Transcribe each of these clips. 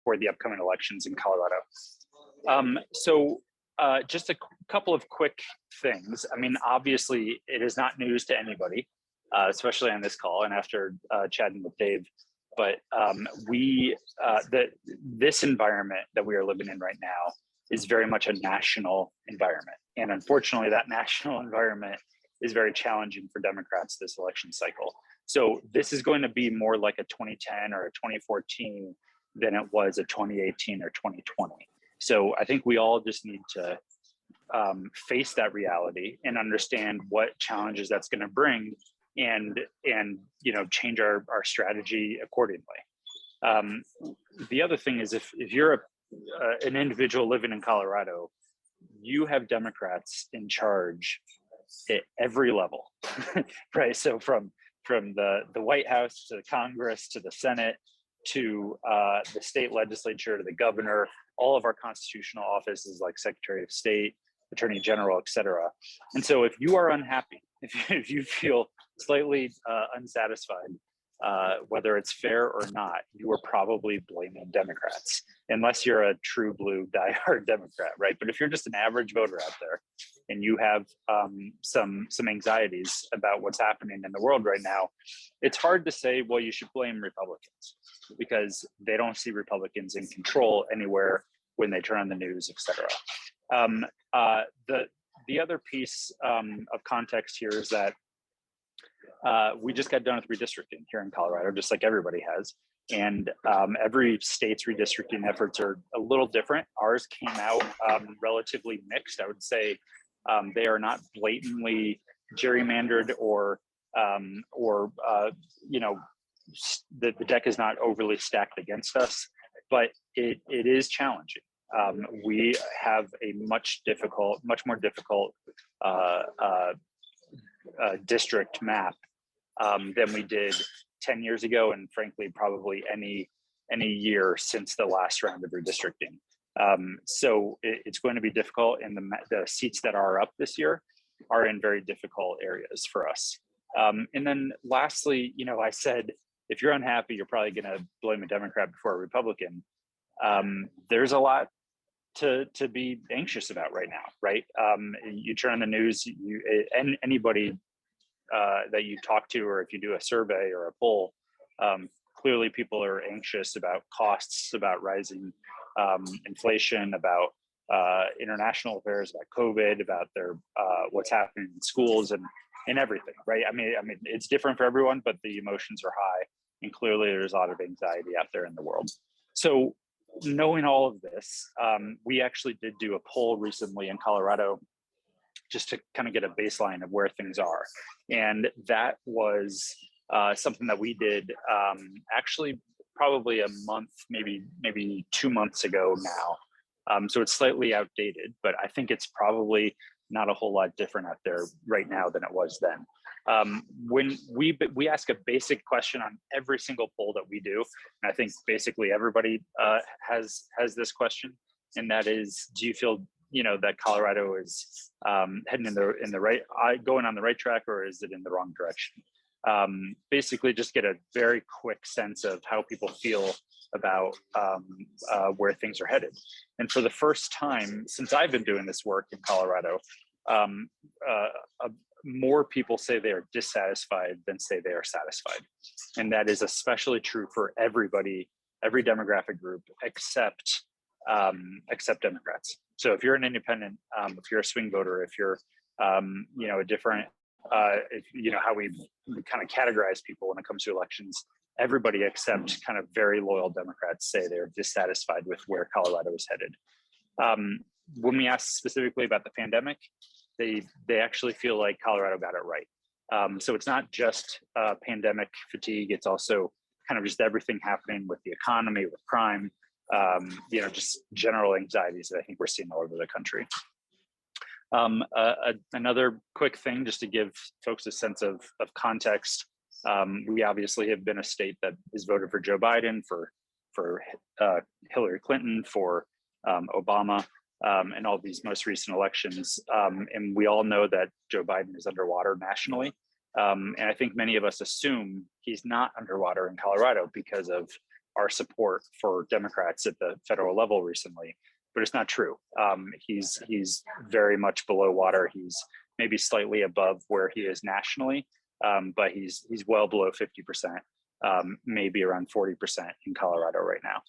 for the upcoming elections in Colorado. Just a couple of quick things. I mean, obviously, it is not news to anybody, especially on this call and after chatting with Dave. But this environment that we are living in right now is very much a national environment. And unfortunately, that national environment is very challenging for Democrats this election cycle. So this is going to be more like a 2010 or a 2014 than it was a 2018 or 2020. So I think we all just need to face that reality and understand what challenges that's going to bring, and change our strategy accordingly. The other thing is, if you're an individual living in Colorado, you have Democrats in charge at every level, right? So from the White House to the Congress to the Senate to the state legislature to the governor, all of our constitutional offices like Secretary of State, Attorney General, et cetera. And so if you are unhappy, if you feel slightly unsatisfied, whether it's fair or not, you are probably blaming Democrats, unless you're a true blue diehard Democrat, right? But if you're just an average voter out there and you have some anxieties about what's happening in the world right now, it's hard to say, well, you should blame Republicans, because they don't see Republicans in control anywhere when they turn on the news, et cetera. The other piece of context here is that we just got done with redistricting here in Colorado, just like everybody has. And every state's redistricting efforts are a little different. Ours came out relatively mixed. I would say they are not blatantly gerrymandered or the deck is not overly stacked against us, but it is challenging. We have a much more difficult district map than we did 10 years ago, and frankly, probably any year since the last round of redistricting. So it's going to be difficult, and the seats that are up this year are in very difficult areas for us. And then lastly, I said, if you're unhappy, you're probably going to blame a Democrat before a Republican. There's a lot to be anxious about right now, right? You turn on the news, anybody that you talk to, or if you do a survey or a poll, clearly people are anxious about costs, about rising inflation, about international affairs, about COVID, about their what's happening in schools and everything, right? I mean, it's different for everyone, but the emotions are high, and clearly there's a lot of anxiety out there in the world. So knowing all of this, we actually did do a poll recently in Colorado just to kind of get a baseline of where things are. And that was something that we did actually probably a month, maybe 2 months ago now. So it's slightly outdated, but I think it's probably not a whole lot different out there right now than it was then. When we ask a basic question on every single poll that we do, and I think basically everybody has this question, and that is, do you feel that Colorado is heading in the right, going on the right track, or is it in the wrong direction? Basically, just get a very quick sense of how people feel about where things are headed. And for the first time since I've been doing this work in Colorado, more people say they are dissatisfied than say they are satisfied. And that is especially true for everybody, every demographic group, except Democrats. So if you're an independent, if you're a swing voter, if you're, a different, how we kind of categorize people when it comes to elections, everybody except kind of very loyal Democrats say they're dissatisfied with where Colorado is headed. When we ask specifically about the pandemic, they actually feel like Colorado got it right. So it's not just pandemic fatigue, it's also kind of just everything happening with the economy, with crime, just general anxieties that I think we're seeing all over the country. Another quick thing, just to give folks a sense of context, we obviously have been a state that has voted for Joe Biden, for Hillary Clinton, for Obama, and all these most recent elections. And we all know that Joe Biden is underwater nationally. And I think many of us assume he's not underwater in Colorado because of our support for Democrats at the federal level recently, but it's not true. He's very much below water. He's maybe slightly above where he is nationally, but he's well below 50%, maybe around 40% in Colorado right now.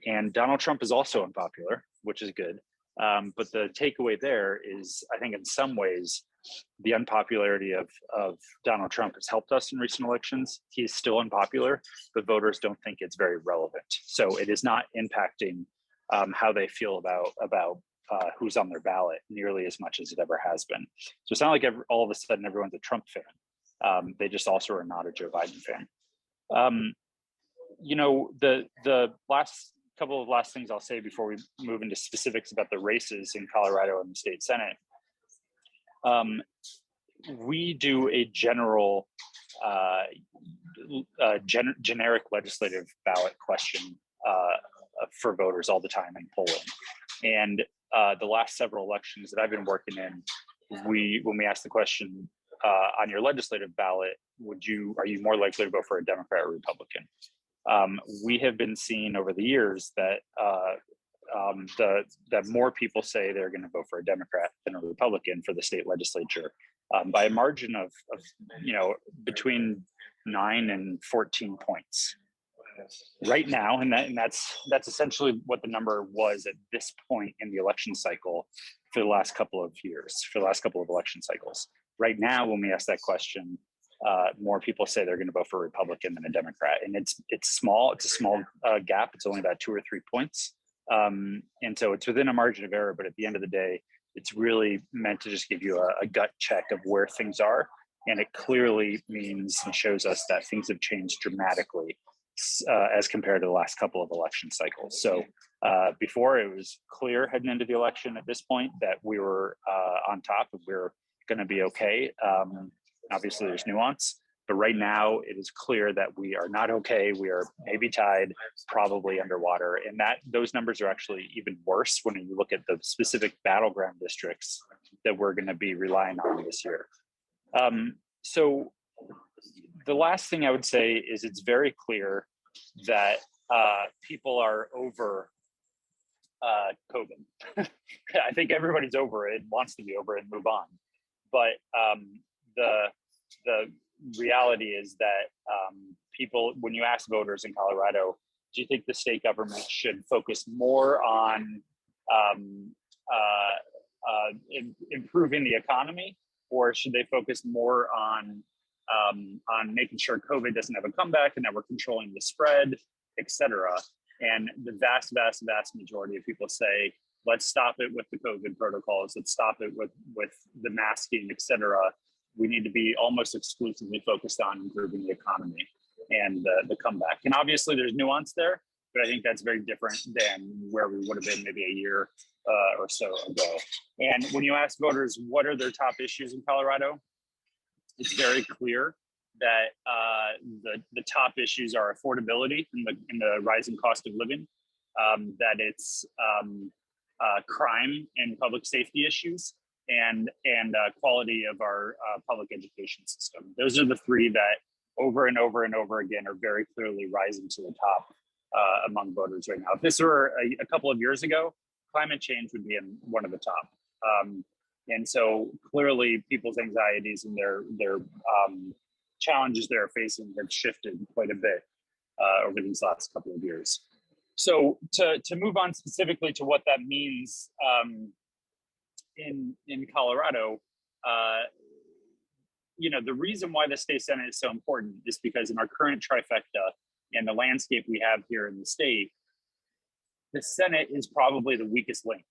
And Donald Trump is also unpopular, which is good. But the takeaway there is, I think in some ways, the unpopularity of Donald Trump has helped us in recent elections. He is still unpopular, but voters don't think it's very relevant. So it is not impacting how they feel about who's on their ballot nearly as much as it ever has been. So it's not like all of a sudden everyone's a Trump fan. They just also are not a Joe Biden fan. The last things I'll say before we move into specifics about the races in Colorado and the state Senate. We do a general, generic legislative ballot question for voters all the time in polling. And the last several elections that I've been working in, when we ask the question on your legislative ballot, are you more likely to vote for a Democrat or Republican? We have been seeing over the years that that more people say they're going to vote for a Democrat than a Republican for the state legislature by a margin of between 9 and 14 points right now, and that's essentially what the number was at this point in the election cycle for the last couple of years, for the last couple of election cycles. Right now, when we ask that question, more people say they're going to vote for a Republican than a Democrat, and it's small. It's a small gap. It's only about 2 or 3 points, and so it's within a margin of error. But at the end of the day, it's really meant to just give you a gut check of where things are, and it clearly means and shows us that things have changed dramatically as compared to the last couple of election cycles. So before, it was clear heading into the election at this point that we were on top and we we're going to be okay. Obviously, there's nuance, but right now it is clear that we are not okay. We are maybe tied, probably underwater, and those numbers are actually even worse when you look at the specific battleground districts that we're going to be relying on this year. So the last thing I would say is it's very clear that people are over COVID. I think everybody's over it, wants to be over it and move on. But the reality is that people, when you ask voters in Colorado, do you think the state government should focus more on improving the economy, or should they focus more on making sure COVID doesn't have a comeback and that we're controlling the spread, et cetera? And the vast, vast, vast majority of people say, let's stop it with the COVID protocols. Let's stop it with the masking, et cetera. We need to be almost exclusively focused on improving the economy and the comeback. And obviously there's nuance there, but I think that's very different than where we would have been maybe a year or so ago. And when you ask voters, what are their top issues in Colorado? It's very clear that the top issues are affordability in the rising cost of living, that it's crime and public safety issues, and quality of our public education system. Those are the three that over and over and over again are very clearly rising to the top among voters right now. If this were a couple of years ago, climate change would be in one of the top. And so clearly people's anxieties and their challenges they're facing have shifted quite a bit over these last couple of years. So to move on specifically to what that means in Colorado, the reason why the state Senate is so important is because in our current trifecta and the landscape we have here in the state, the Senate is probably the weakest link.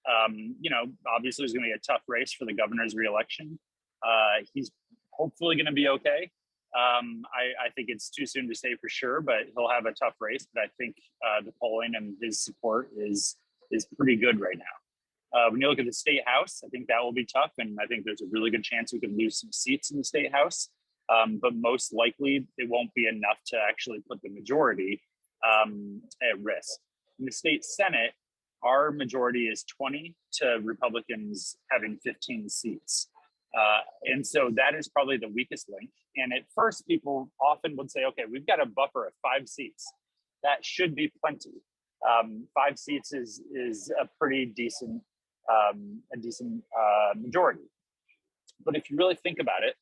Obviously there's going to be a tough race for the governor's reelection. He's hopefully going to be okay. I think it's too soon to say for sure, but he'll have a tough race. But I think the polling and his support is pretty good right now. When you look at the state house, I think that will be tough, and I think there's a really good chance we could lose some seats in the state house. But most likely, it won't be enough to actually put the majority at risk. In the state Senate, our majority is 20 to Republicans having 15 seats. And so that is probably the weakest link. And at first, people often would say, okay, we've got a buffer of 5 seats. that should be plenty. 5 seats is a pretty decent majority. But if you really think about it,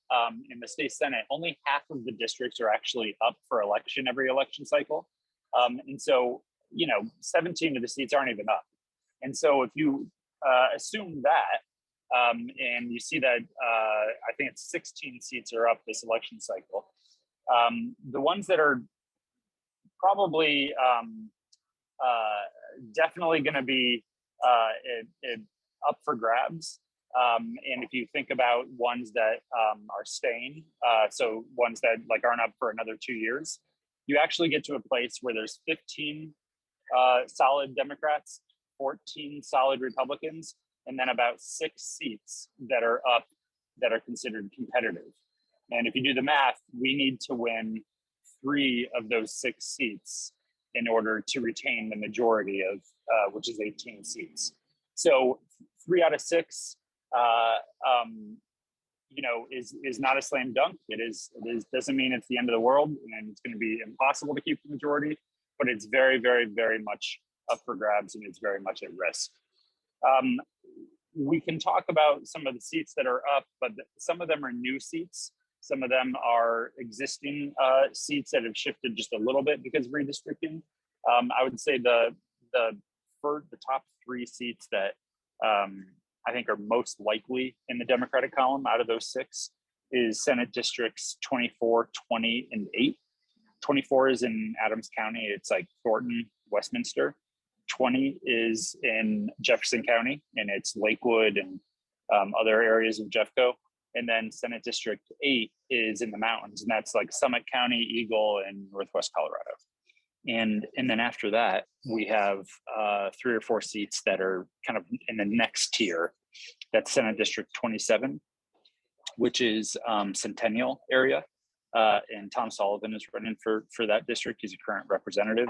in the state Senate, only half of the districts are actually up for election every election cycle. And so, 17 of the seats aren't even up. And so if you assume that, and you see that I think it's 16 seats are up this election cycle, the ones that are probably definitely going to be up for grabs. And if you think about ones that are staying, so ones that aren't up for another 2 years, you actually get to a place where there's 15 solid Democrats, 14 solid Republicans, and then about 6 seats that are up that are considered competitive. And if you do the math, we need to win 3 of those 6 seats in order to retain the majority of, which is 18 seats. So 3 out of 6, is not a slam dunk. It doesn't mean it's the end of the world and it's going to be impossible to keep the majority, but it's very, very, very much up for grabs and it's very much at risk. We can talk about some of the seats that are up, but some of them are new seats. Some of them are existing seats that have shifted just a little bit because of redistricting. I would say the top 3 seats that I think are most likely in the Democratic column out of those 6 is Senate districts 24, 20, and 8. 24 is in Adams County. It's like Thornton, Westminster. 20 is in Jefferson County, and it's Lakewood and other areas of Jeffco. And then Senate District 8 is in the mountains, and that's like Summit County, Eagle, and Northwest Colorado. And then after that, we have 3 or 4 seats that are kind of in the next tier. That's Senate District 27, which is Centennial area. And Tom Sullivan is running for that district. He's a current representative.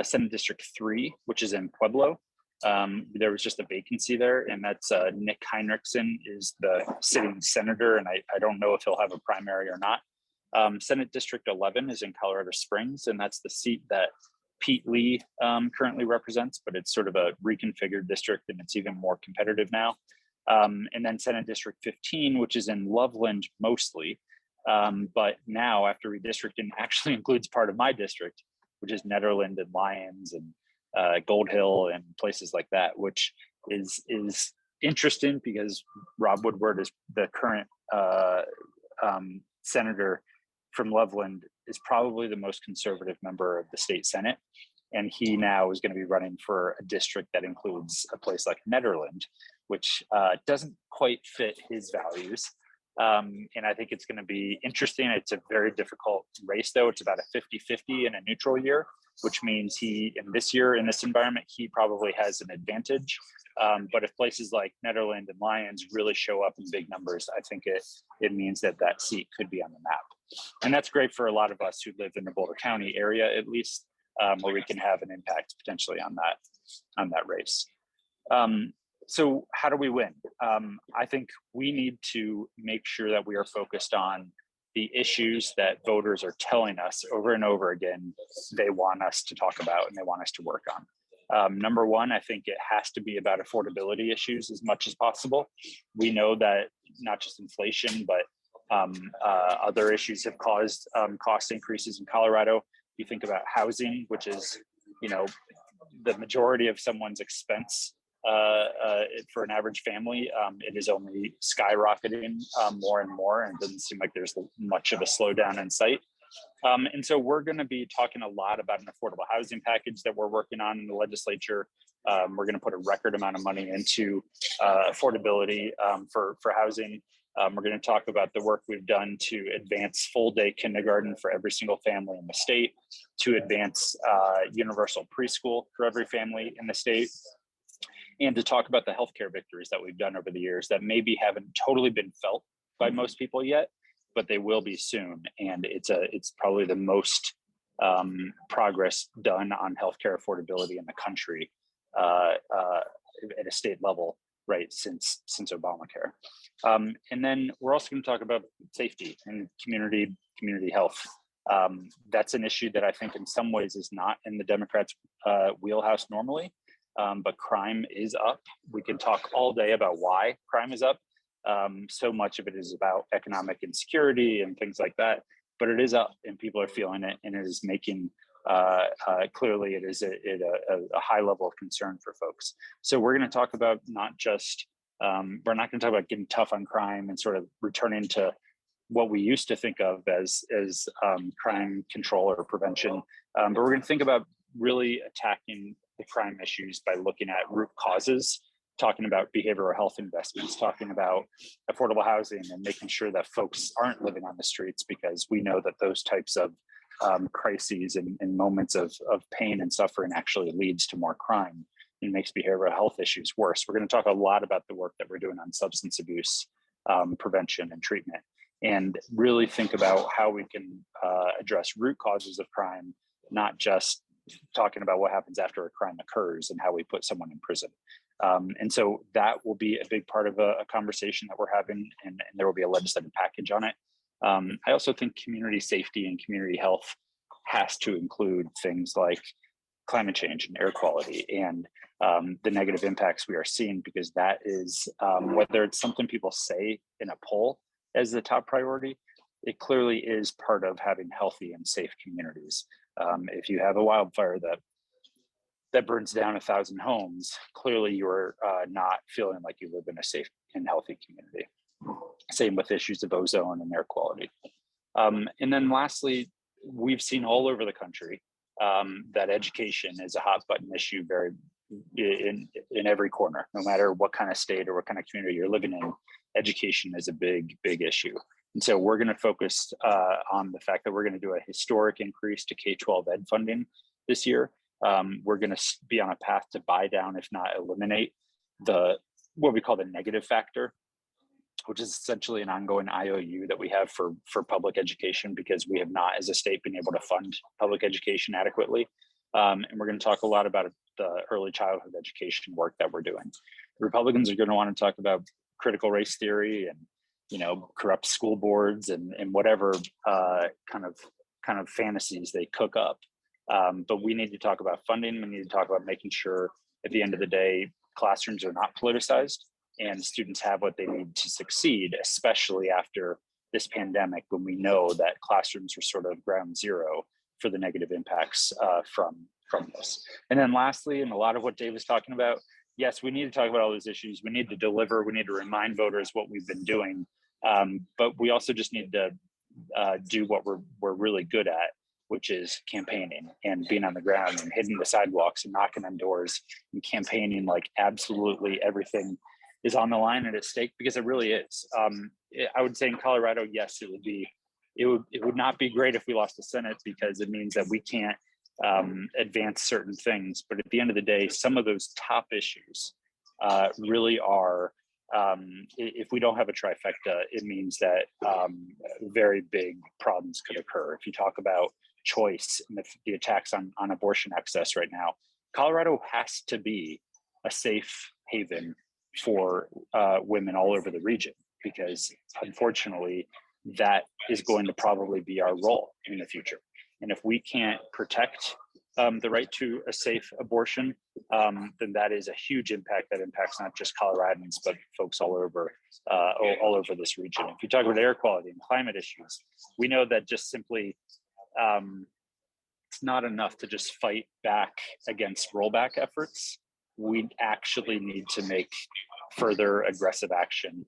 Senate District 3, which is in Pueblo. There was just a vacancy there, and that's Nick Heinrichsen is the sitting senator, and I don't know if he'll have a primary or not. Senate District 11 is in Colorado Springs, and that's the seat that Pete Lee currently represents, but it's sort of a reconfigured district, and it's even more competitive now. And then Senate District 15, which is in Loveland mostly, but now after redistricting actually includes part of my district, which is Nederland and Lyons and Gold Hill and places like that, which is interesting because Rob Woodward is the current senator from Loveland, is probably the most conservative member of the state Senate. And he now is going to be running for a district that includes a place like Nederland, which doesn't quite fit his values. And I think it's going to be interesting. It's a very difficult race, though. It's about a 50-50 in a neutral year, which means in this year, in this environment, he probably has an advantage. But if places like Nederland and Lyons really show up in big numbers, I think it means that seat could be on the map. And that's great for a lot of us who live in the Boulder County area, at least, where we can have an impact potentially on that race. So how do we win? I think we need to make sure that we are focused on the issues that voters are telling us over and over again they want us to talk about and they want us to work on. Number one, I think it has to be about affordability issues as much as possible. We know that not just inflation, but other issues have caused cost increases in Colorado. You think about housing, which is, the majority of someone's expense for an average family. It is only skyrocketing more and more, and it doesn't seem like there's much of a slowdown in sight. And so we're going to be talking a lot about an affordable housing package that we're working on in the legislature. We're going to put a record amount of money into affordability for housing. We're going to talk about the work we've done to advance full-day kindergarten for every single family in the state, to advance universal preschool for every family in the state, and to talk about the healthcare victories that we've done over the years that maybe haven't totally been felt by most people yet, but they will be soon. And it's probably the most progress done on healthcare affordability in the country at a state level, right, since Obamacare. And then we're also going to talk about safety and community health. That's an issue that I think in some ways is not in the Democrats' wheelhouse normally, but crime is up. We can talk all day about why crime is up. So much of it is about economic insecurity and things like that, but it is up and people are feeling it, and it is making clearly it is a high level of concern for folks. So we're going to talk about not just we're not going to talk about getting tough on crime and sort of returning to what we used to think of as crime control or prevention, but we're going to think about really attacking the crime issues by looking at root causes, talking about behavioral health investments, talking about affordable housing, and making sure that folks aren't living on the streets, because we know that those types of crises and moments of pain and suffering actually leads to more crime and makes behavioral health issues worse. We're going to talk a lot about the work that we're doing on substance abuse prevention and treatment, and really think about how we can address root causes of crime, not just talking about what happens after a crime occurs and how we put someone in prison. And so that will be a big part of a conversation that we're having, and there will be a legislative package on it. I also think community safety and community health has to include things like climate change and air quality and the negative impacts we are seeing, because that is, whether it's something people say in a poll as the top priority, it clearly is part of having healthy and safe communities. If you have a wildfire that burns down 1,000 homes, clearly you're not feeling like you live in a safe and healthy community. Same with issues of ozone and air quality. And then lastly, we've seen all over the country that education is a hot button issue in every corner, no matter what kind of state or what kind of community you're living in. Education is a big issue. And so we're going to focus on the fact that we're going to do a historic increase to K-12 ed funding this year. We're going to be on a path to buy down, if not eliminate, what we call the negative factor, which is essentially an ongoing IOU that we have for public education, because we have not, as a state, been able to fund public education adequately. And we're going to talk a lot about the early childhood education work that we're doing. The Republicans are going to want to talk about critical race theory and corrupt school boards and whatever kind of fantasies they cook up. But we need to talk about funding. We need to talk about making sure at the end of the day, classrooms are not politicized and students have what they need to succeed, especially after this pandemic, when we know that classrooms are sort of ground zero for the negative impacts from this. And then lastly, and a lot of what Dave was talking about, yes, we need to talk about all those issues. We need to deliver. We need to remind voters what we've been doing. But we also just need to do what we're really good at, which is campaigning and being on the ground and hitting the sidewalks and knocking on doors and campaigning like absolutely everything is on the line and at stake, because it really is. I would say in Colorado, yes, it would not be great if we lost the Senate, because it means that we can't advance certain things. But at the end of the day, some of those top issues really are, if we don't have a trifecta, it means that very big problems could occur. If you talk about choice and the attacks on abortion access right now, Colorado has to be a safe haven for women all over the region, because unfortunately, that is going to probably be our role in the future. And if we can't protect the right to a safe abortion, then that is a huge impact that impacts not just Coloradans, but folks all over this region. If you talk about air quality and climate issues, we know that just simply it's not enough to just fight back against rollback efforts. We actually need to make further aggressive action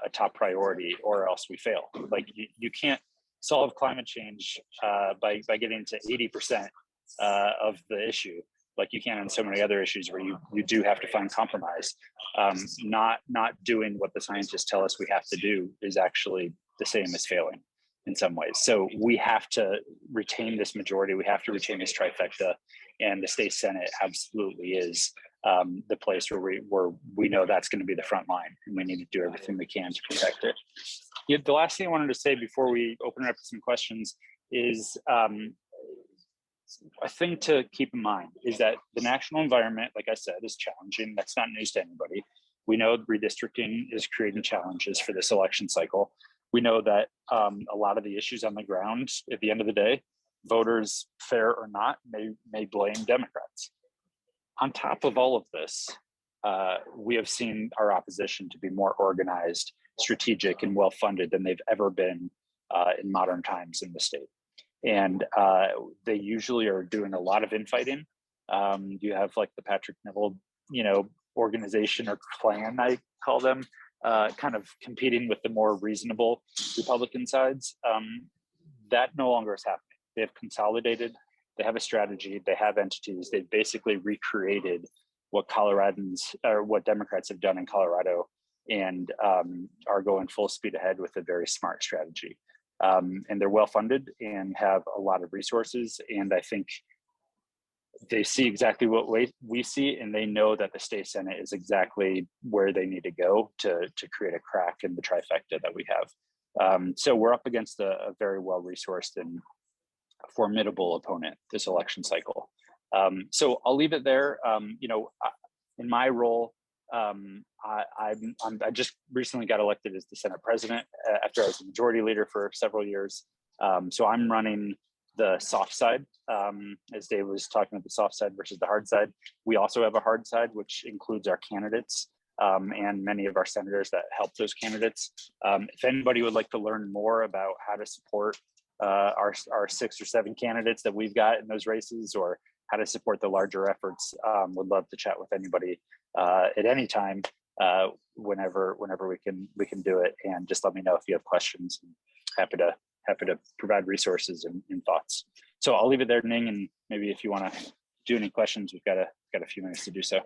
a top priority, or else we fail. Like you can't solve climate change by getting to 80% of the issue, like you can on so many other issues where you do have to find compromise. Not doing what the scientists tell us we have to do is actually the same as failing in some ways. So we have to retain this majority. We have to retain this trifecta, and the state Senate absolutely is the place where we know that's going to be the front line, and we need to do everything we can to protect it. The last thing I wanted to say before we open it up to some questions is a thing to keep in mind is that the national environment, like I said, is challenging. That's not news to anybody. We know redistricting is creating challenges for this election cycle. We know that a lot of the issues on the ground at the end of the day, voters, fair or not, may blame Democrats. On top of all of this, we have seen our opposition to be more organized, strategic, and well-funded than they've ever been in modern times in the state. And they usually are doing a lot of infighting. You have like the Patrick Neville, organization or clan, I call them, kind of competing with the more reasonable Republican sides. That no longer is happening. They have consolidated, they have a strategy, they have entities, they've basically recreated what Coloradans or what Democrats have done in Colorado, and are going full speed ahead with a very smart strategy. And they're well funded and have a lot of resources. And I think they see exactly what we see, and they know that the state Senate is exactly where they need to go to create a crack in the trifecta that we have. So we're up against a very well-resourced and formidable opponent this election cycle. So I'll leave it there. In my role, I just recently got elected as the Senate president after I was the majority leader for several years. So I'm running the soft side, as Dave was talking about the soft side versus the hard side. We also have a hard side, which includes our candidates and many of our senators that help those candidates. If anybody would like to learn more about how to support our 6 or 7 candidates that we've got in those races, or how to support the larger efforts, would love to chat with anybody at any time, whenever we can do it. And just let me know if you have questions. Happy to provide resources and thoughts. So I'll leave it there, Ning, and maybe if you want to do any questions, we've got a few minutes to do so.